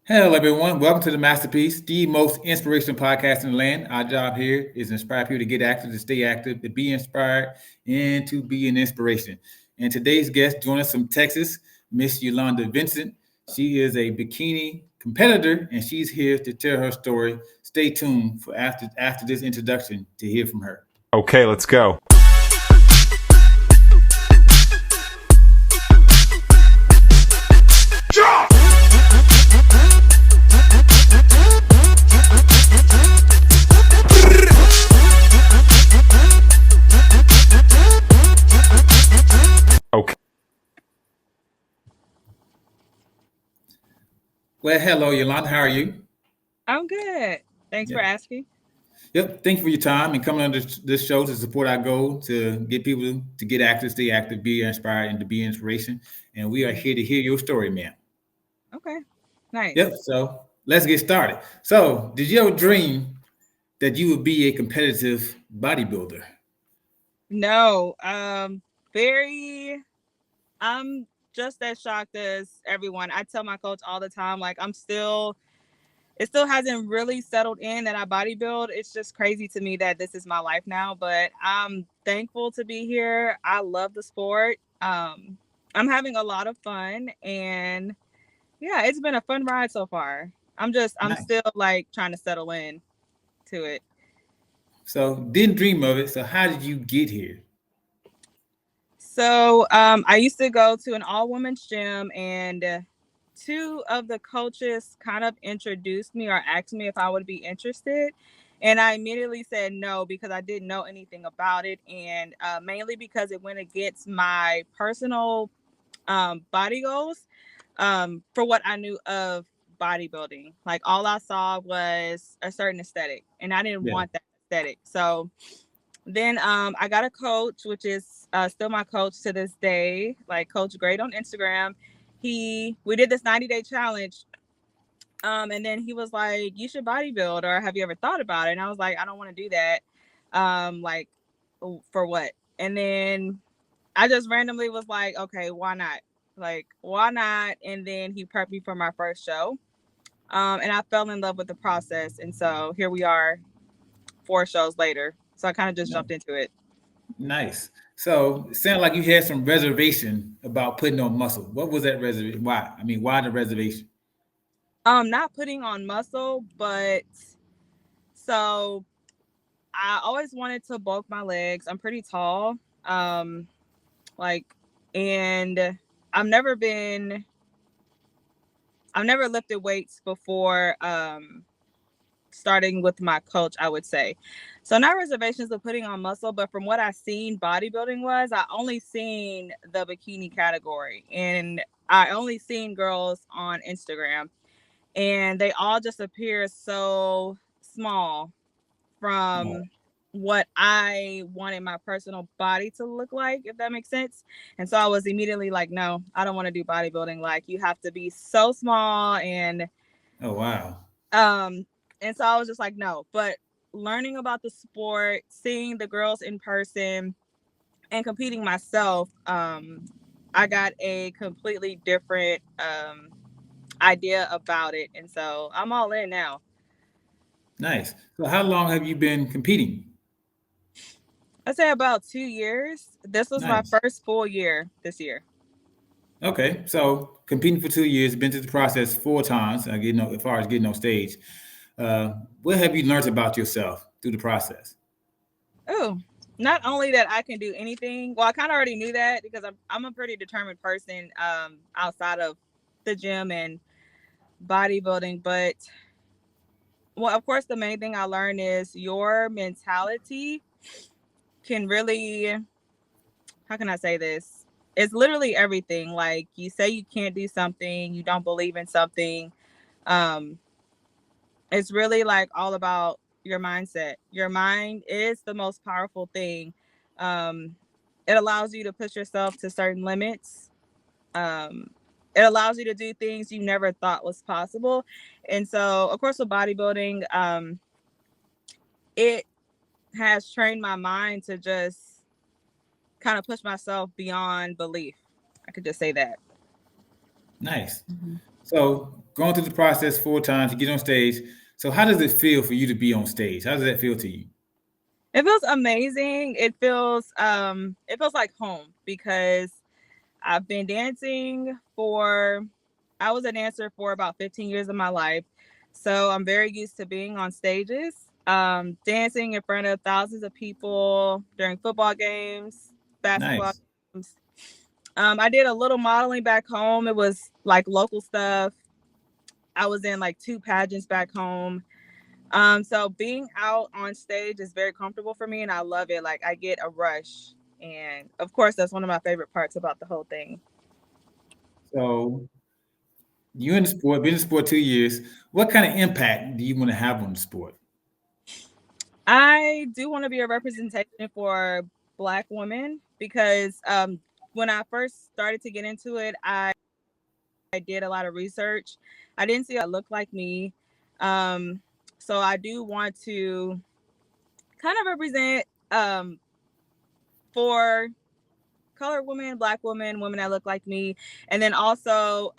Hello, everyone. Welcome to the Masterpiece, the most inspirational podcast in the land. Our job here is to inspire people to get active, to stay active, to be inspired, and to be an inspiration. And today's guest joining us from Texas, Miss Yolanda Vincent. She is a bikini competitor, and she's here to tell her story. Stay tuned for after this introduction to hear from her. Okay, let's go. Okay. Well, hello, Yolanda. How are you? I'm good. Thanks for Yeah. asking. Yep. Thank you for your time and coming on this show to support our goal to get people to get active, stay active, be inspired, and to be inspiration. And we are here to hear your story, ma'am. Okay. Nice. Yep. So let's get started. So, did you ever dream that you would be a competitive bodybuilder? No, very I'm just as shocked as everyone. I tell my coach all the time, like it still hasn't really settled in that I bodybuild. It's just crazy to me that this is my life now, but I'm thankful to be here. I love the sport. I'm having a lot of fun and yeah, it's been a fun ride so far. I'm Nice. still like trying to settle in to it. So, didn't dream of it. So, how did you get here? So I used to go to an all-women's gym, and two of the coaches kind of introduced me or asked me if I would be interested. And I immediately said no because I didn't know anything about it, and mainly because it went against my personal body goals for what I knew of bodybuilding. Like all I saw was a certain aesthetic, and I didn't Yeah. want that aesthetic. So then I got a coach, which is still my coach to this day, like Coach Great on Instagram. We did this 90-day challenge. And then he was like, you should bodybuild, or have you ever thought about it? And I was like, I don't want to do that. Like for what? And then I just randomly was like, okay, why not? Like, why not? And then he prepped me for my first show. And I fell in love with the process. And so here we are 4 shows later. So I kind of just No. jumped into it. Nice. So, it sounded like you had some reservation about putting on muscle. What was that reservation? Why? I mean, why the reservation? Not putting on muscle, but so I always wanted to bulk my legs. I'm pretty tall. Um, like, and I've never been, I've never lifted weights before, starting with my coach, I would say. So not reservations of putting on muscle, but from what I seen bodybuilding was, I only seen the bikini category, and I only seen girls on Instagram, and they all just appear so small No. from what I wanted my personal body to look like, if that makes sense. And so I was immediately like, no, I don't want to do bodybuilding. Like you have to be so small Oh, wow. um and so I was just like, no. But learning about the sport, seeing the girls in person and competing myself, I got a completely different idea about it. And so I'm all in now. Nice. So, how long have you been competing? I'd say about 2 years. This was my Nice. first full year this year. Okay. So, competing for 2 years, been through the process 4 times. As far as getting on stage, what have you learned about yourself through the process? Oh, not only that I can do anything. Well, I kind of already knew that because I'm a pretty determined person outside of the gym and bodybuilding. But well, of course, the main thing I learned is your mentality can really, how can I say this? It's literally everything. Like you say you can't do something, you don't believe in something. Um, it's really like all about your mindset. Your mind is the most powerful thing. Um, it allows you to push yourself to certain limits. Um, it allows you to do things you never thought was possible. And so, of course, with bodybuilding, it has trained my mind to just kind of push myself beyond belief. I could just say that. Nice. Mhm. So, going through the process 4 times, you get on stage. So how does it feel for you to be on stage? How does that feel to you? It feels amazing. It feels like home because I've been dancing for I was a dancer for about 15 years of my life. So I'm very used to being on stages, dancing in front of thousands of people during football games, basketball Nice. games. I did a little modeling back home. It was like local stuff. I was in like 2 pageants back home. So being out on stage is very comfortable for me and I love it. Like I get a rush. And of course, that's one of my favorite parts about the whole thing. So you in the sport, been in the sport 2 years. What kind of impact do you want to have on the sport? I do want to be a representation for Black women because when I first started to get into it, I did a lot of research. I didn't see a look like me. Um, so I do want to kind of represent for colored women, Black women, women that look like me, and then also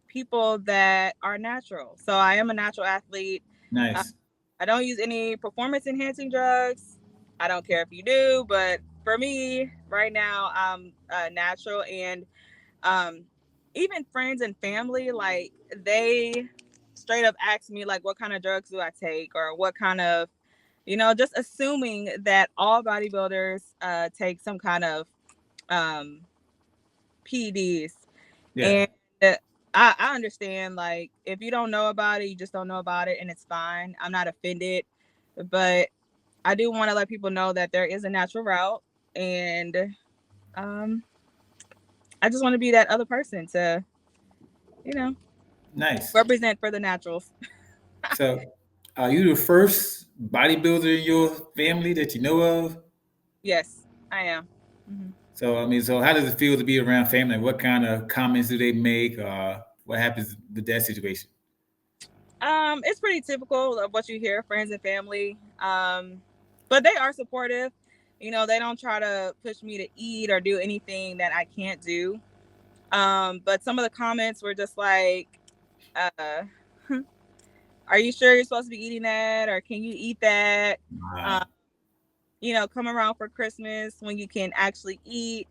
people that are natural. So I am a natural athlete. Uh, Nice. I don't use any performance enhancing drugs. I don't care if you do, but for me right now, I'm natural. And um, even friends and family, like they straight up ask me, like, what kind of drugs do I take, or what kind of, just assuming that all bodybuilders take some kind of um, PEDs. Yeah. And I understand, like, if you don't know about it, you just don't know about it, and it's fine. I'm not offended, but I do want to let people know that there is a natural route, and um, I just want to be that other person to, you know, Nice. represent for the naturals. So are you the first bodybuilder in your family that you know of? Yes, I am. Mm-hmm. So I mean, so how does it feel to be around family? What kind of comments do they make? What happens with that situation? It's pretty typical of what you hear, friends and family. But they are supportive. They don't try to push me to eat or do anything that I can't do. But some of the comments were just like, uh, "Are you sure you're supposed to be eating that, or can you eat that?" Um, Wow. come around for Christmas when you can actually eat.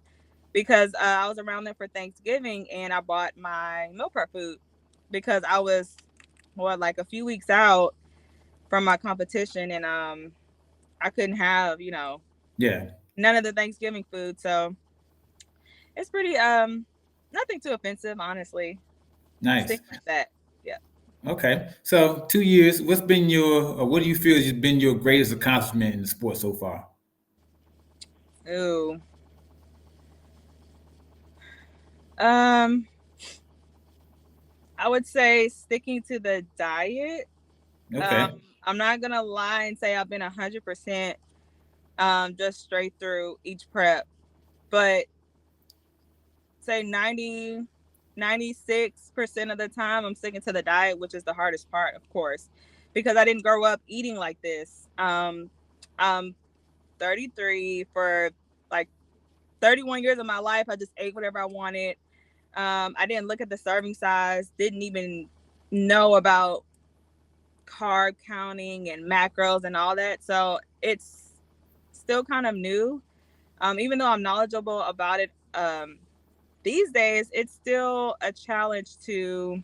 Because I was around them for Thanksgiving and I bought my meal prep food because I was like a few weeks out from my competition and I couldn't have Yeah. none of the Thanksgiving food, so it's pretty nothing too offensive, honestly. Nice. Stick like that. Yeah. Okay. So 2 years. What's been or what do you feel has been your greatest accomplishment in the sport so far? Ooh. Um, I would say sticking to the diet. Um, Okay. I'm not gonna lie and say I've been 100% just straight through each prep, but say 96% of the time I'm sticking to the diet, which is the hardest part, of course, because I didn't grow up eating like this. I'm 33. For like 31 years of my life I just ate whatever I wanted. I didn't look at the serving size, didn't even know about carb counting and macros and all that, so it's still kind of new. Even though I'm knowledgeable about it, these days it's still a challenge to,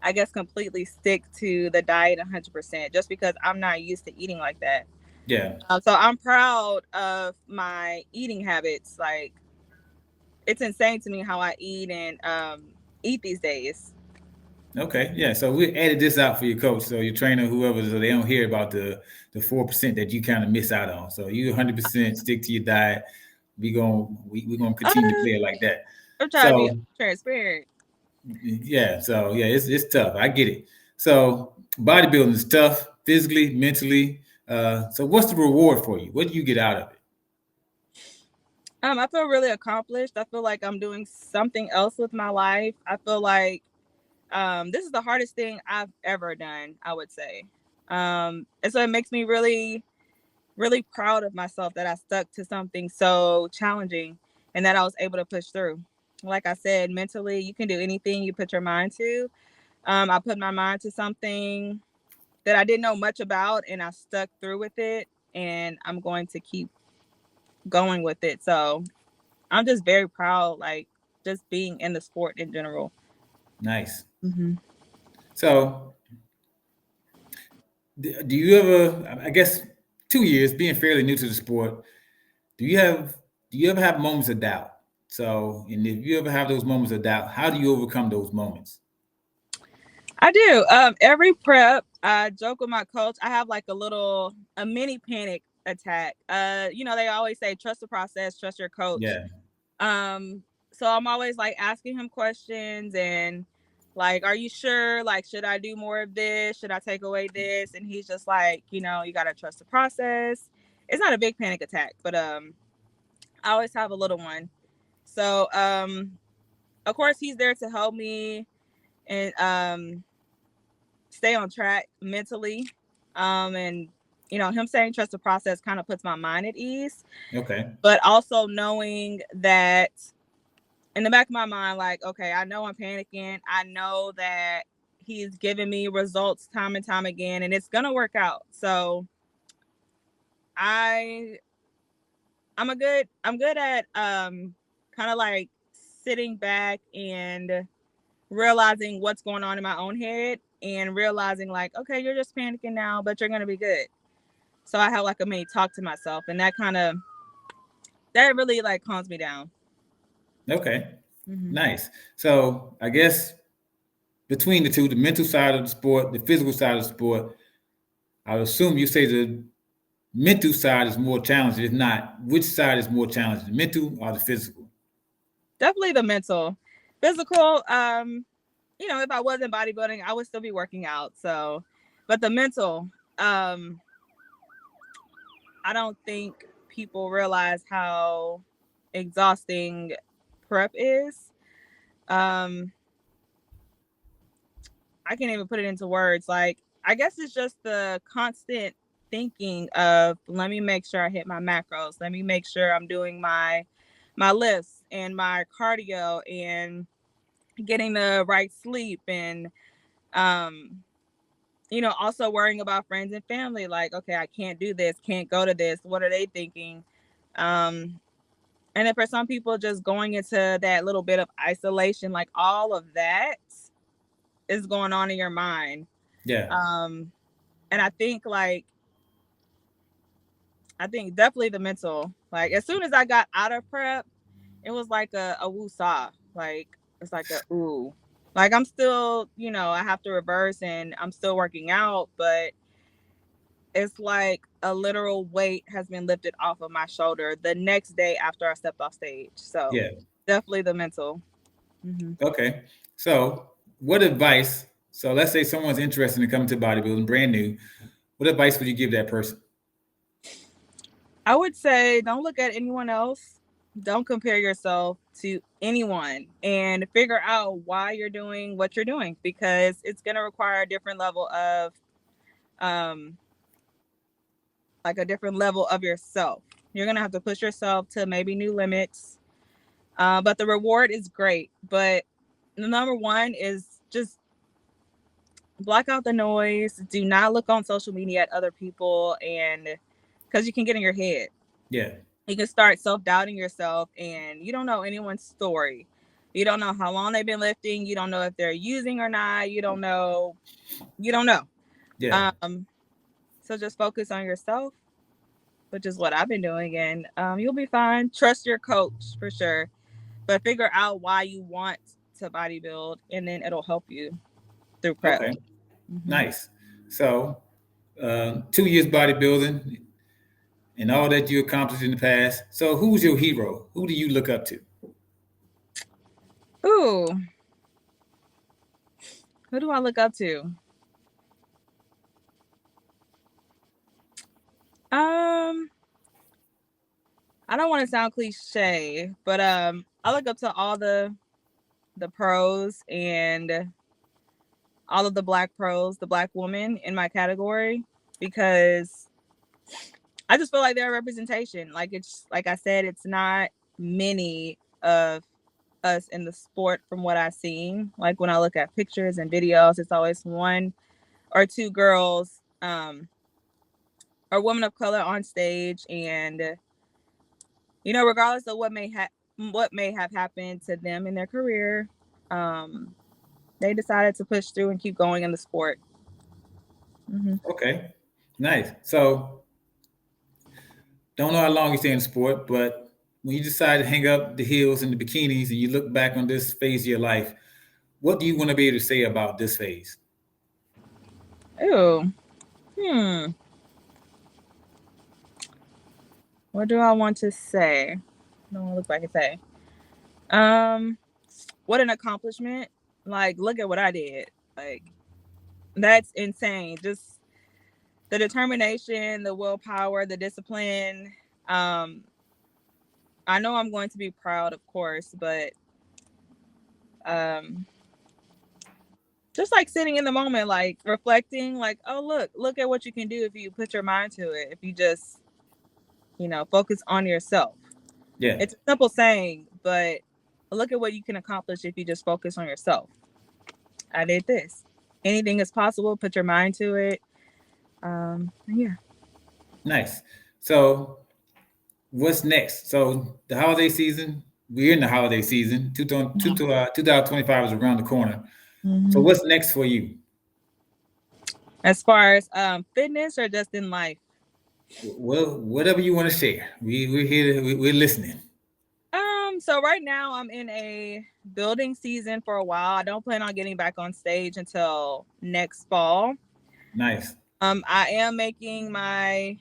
I guess, completely stick to the diet 100% just because I'm not used to eating like that. Yeah. So I'm proud of my eating habits. Like, it's insane to me how I eat and eat these days. Okay. Yeah. So we added this out for your coach, so your trainer, whoever, so they don't hear about the 4% that you kind of miss out on. So you 100% stick to your diet. We gonna uh, continue to play it like that. I'm trying to be So transparent. yeah. So yeah, it's tough. I get it. So bodybuilding is tough physically, mentally. So what's the reward for you? What do you get out of it? I feel really accomplished. I feel like I'm doing something else with my life. I feel like this is the hardest thing I've ever done, I would say. And so it makes me really, really proud of myself that I stuck to something so challenging and that I was able to push through. like I said, mentally, you can do anything you put your mind to. I put my mind to something that I didn't know much about, and I stuck through with it, and I'm going to keep going with it. So I'm just very proud, like just being in the sport in general. Nice. Mm-hmm. So, do you ever? I guess 2 years being fairly new to the sport. Do you have? Do you ever have moments of doubt? So, and if you ever have those moments of doubt, how do you overcome those moments? I do. Every prep, I joke with my coach. I have like a mini panic attack. They always say trust the process, trust your coach. Yeah. Um, so I'm always like asking him questions and like, are you sure? Like, should I do more of this? Should I take away this? And he's just like, you gotta trust the process. It's not a big panic attack, but I always have a little one. So of course he's there to help me and stay on track mentally. And him saying trust the process kind of puts my mind at ease. Okay. But also knowing that in the back of my mind, like, okay, I know I'm panicking. I know that he's giving me results time and time again, and it's gonna work out. So I I'm good at kind of like sitting back and realizing what's going on in my own head and realizing like, okay, you're just panicking now, but you're gonna be good. So I have like a mini talk to myself, and that really like calms me down. Okay. Mm-hmm. Nice. So, I guess between the two, the mental side of the sport, the physical side of the sport, I would assume you say the mental side is more challenging. If not, which side is more challenging, the mental or the physical? Definitely the mental. Physical, if I wasn't bodybuilding, I would still be working out. So, but the mental, um, I don't think people realize how exhausting prep is. Um, I can't even put it into words. Like, I guess it's just the constant thinking of let me make sure I hit my macros. Let me make sure I'm doing my lifts and my cardio and getting the right sleep and um also worrying about friends and family. Like, okay, I can't do this, can't go to this. What are they thinking? Um, and then for some people, just going into that little bit of isolation, like all of that is going on in your mind. Yeah. Um, and I think definitely the mental. Like as soon as I got out of prep, it was like a woo-saw. Like it's like a ooh. Like I'm still, I have to reverse and I'm still working out, but it's like a literal weight has been lifted off of my shoulder the next day after I stepped off stage. So Yeah. definitely the mental. Mm-hmm. Okay. So, what advice? So, let's say someone's interested in coming to bodybuilding, brand new. What advice would you give that person? I would say don't look at anyone else. Don't compare yourself to anyone and figure out why you're doing what you're doing because it's going to require a different level of um like a different level of yourself. You're going to have to push yourself to maybe new limits. But the reward is great, but the number one is just block out the noise. Do not look on social media at other people and because you can get in your head. Yeah. You can start self-doubting yourself and you don't know anyone's story. You don't know how long they've been lifting. You don't know if they're using or not. You don't know. Yeah. Um, so just focus on yourself, which is what I've been doing, and you'll be fine. Trust your coach for sure, but figure out why you want to bodybuild, and then it'll help you through prep. Okay. Mm-hmm. Nice. So, 2 years bodybuilding and all that you accomplished in the past. So, who's your hero? Who do you look up to? Ooh, who do I look up to? Um, I don't want to sound cliche, but I look up to all the pros and all of the black pros, the black women in my category, because I just feel like they're a representation. Like it's like I said, it's not many of us in the sport from what I've seen. Like when I look at pictures and videos, it's always one or two girls or women of color on stage, and regardless of what may have happened to them in their career, um, they decided to push through and keep going in the sport. Mm-hmm. Okay, nice. So don't know how long you stay in sport, but when you decide to hang up the heels and the bikinis and you look back on this phase of your life, what do you want to be able to say about this phase? Ooh, hmm. What do I want to say? I don't want to look back and say. Um, what an accomplishment! Like, look at what I did. Like, that's insane. Just the determination, the willpower, the discipline. Um, I know I'm going to be proud, of course, but um, just like sitting in the moment, like reflecting, like, oh, look at what you can do if you put your mind to it. If you just, focus on yourself. Yeah, It's a simple saying, but look at what you can accomplish if you just focus on yourself. I did this. Anything is possible. Put your mind to it. Yeah. nice. So what's next? So the holiday season, we're in the holiday season. 2025 is around the corner. So Mm-hmm. what's next for you? As far as fitness or just in life. Well, whatever you want to share. We're here. We're listening. So right now I'm in a building season for a while. I don't plan on getting back on stage until next fall. Nice, I am making my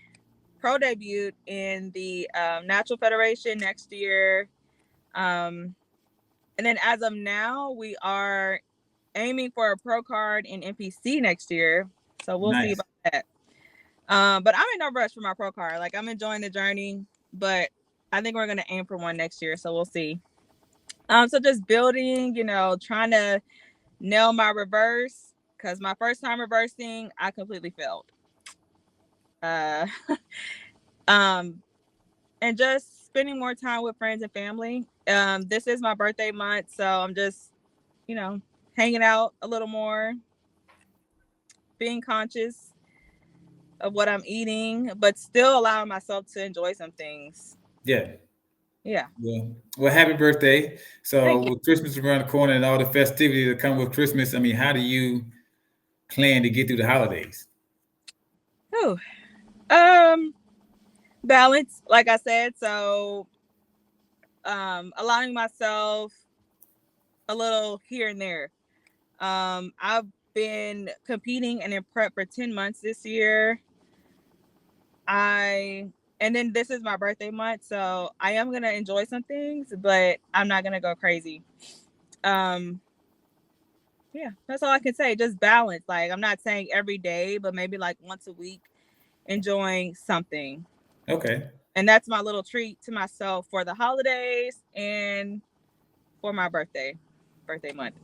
pro debut in the Natural Federation next year. Um, and then as of now, we are aiming for a pro card in NPC next year. So we'll see nice, about that. But I'm in no rush for my pro card. Like I'm enjoying the journey, but I think we're gonna aim for one next year. So we'll see. So just building, trying to nail my reverse because my first time reversing, I completely failed. Uh, um, and just spending more time with friends and family. This is my birthday month, so I'm just, you know, hanging out a little more, being conscious of what I'm eating, but still allowing myself to enjoy some things. yeah. Yeah. Well, happy birthday. So Thank you. with Christmas around the corner and all the festivities that come with Christmas, I mean, how do you plan to get through the holidays? Oh, um, balance, like I said. So, allowing myself a little here and there. I've been competing and in prep for 10 months this year. And then this is my birthday month, so I am gonna enjoy some things, but I'm not gonna go crazy. Um, yeah, that's all I can say. Just balance. Like I'm not saying every day, but maybe like once a week, enjoying something. Okay, And that's my little treat to myself for the holidays and for my birthday month.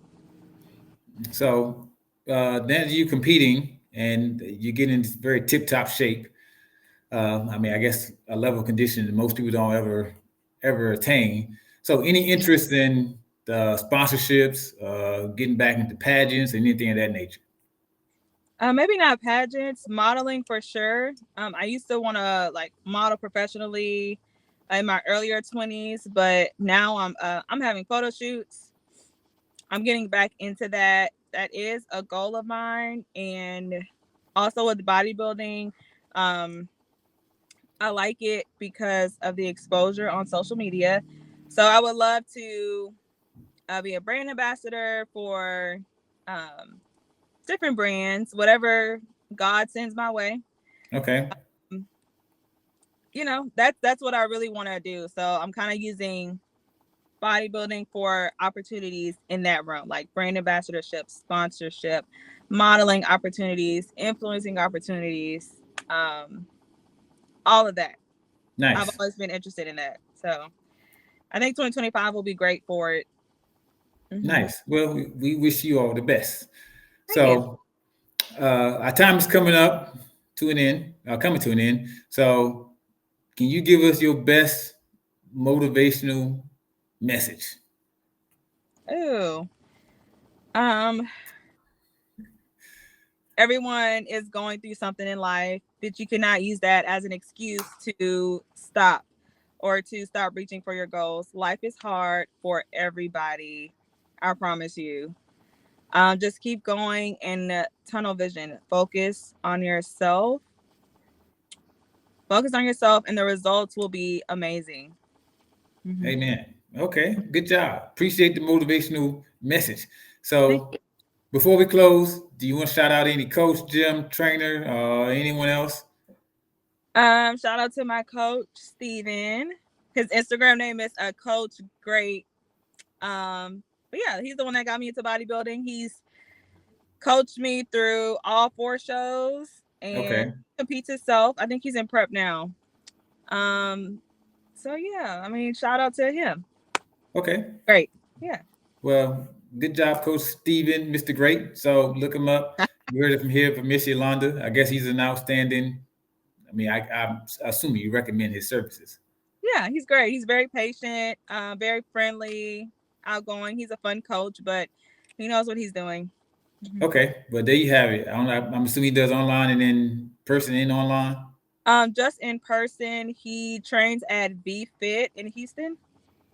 so then you competing and you get in this very tip-top shape. I mean, I guess a level of condition that most people don't ever attain. So, any interest in the sponsorships, getting back into pageants, and anything of that nature? Maybe not pageants, modeling for sure. I used to want to like model professionally in my earlier 20s, but now I'm having photo shoots. I'm getting back into that. That is a goal of mine, and also with bodybuilding, um, I like it because of the exposure on social media. So I would love to be a brand ambassador for um, different brands, whatever God sends my way. Okay, Um, that's what I really want to do. So I'm kind of using bodybuilding for opportunities in that realm, like brand ambassadorship, sponsorship, modeling opportunities, influencing opportunities, um, all of that. I've nice, always been interested in that. So I think 2025 will be great for it. Mm-hmm. nice. Well, we wish you all the best. Thank you. So, our time is coming up to an end, coming to an end. So, can you give us your best motivational message? Ooh. Um, Everyone is going through something in life, but you cannot use that as an excuse to stop or to stop reaching for your goals. Life is hard for everybody. I promise you. Just keep going and tunnel vision. Focus on yourself, and the results will be amazing. Mm-hmm. Amen. Okay, good job. Appreciate the motivational message. Thank So you. before we close, do you want to shout out any coach, gym, trainer, or anyone else? Shout out to my coach Steven. His Instagram name is Coach Great. But yeah, he's the one that got me into bodybuilding. He's coached me through all 4 shows and Okay. competes himself. I think he's in prep now. Um, so yeah, I mean, shout out to him. Okay. Great. Yeah. Well, good job, Coach Steven, Mr. Great. So look him up. You heard it from here from Miss Yolanda. I guess he's an outstanding. I mean, I'm assuming you recommend his services. Yeah, he's great. He's very patient, very friendly, outgoing. He's a fun coach, but he knows what he's doing. Mhm. Okay, well there you have it. I'm assuming he does online and then person and online. Just in person, he trains at V Fit in Houston.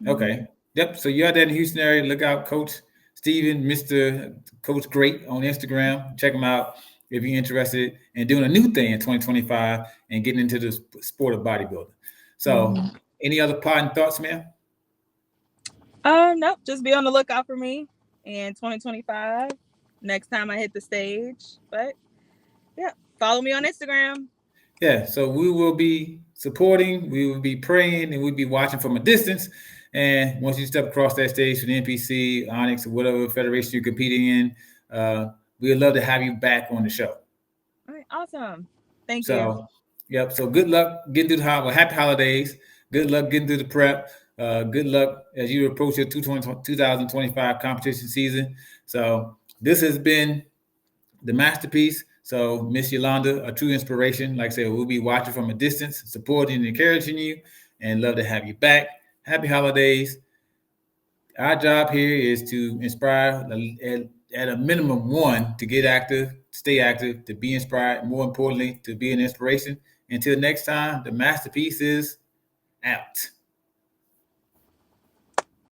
Hmm. Okay. Yep. So you're out there in the Houston area. Look out, Coach Steven, Mr. Coach Great on Instagram. Check him out if you're interested in doing a new thing in 2025 and getting into the sport of bodybuilding. So, Hmm. any other parting thoughts, ma'am? Nope. Just be on the lookout for me in 2025. Next time I hit the stage. But yeah, follow me on Instagram. Yeah. So we will be supporting, we will be praying, and we'll be watching from a distance. And once you step across that stage for the NPC, Onyx, or whatever federation you're competing in, we'd love to have you back on the show. All right, awesome. Thank you. So, yep. So good luck getting through the happy holidays. Good luck getting through the prep. Good luck as you approach your 2025 competition season. So this has been the masterpiece. So Miss Yolanda, a true inspiration. Like I said, we'll be watching from a distance, supporting and encouraging you, and love to have you back. Happy holidays. Our job here is to inspire at a minimum one to get active, stay active, to be inspired, more importantly, to be an inspiration. Until next time, the masterpiece is out.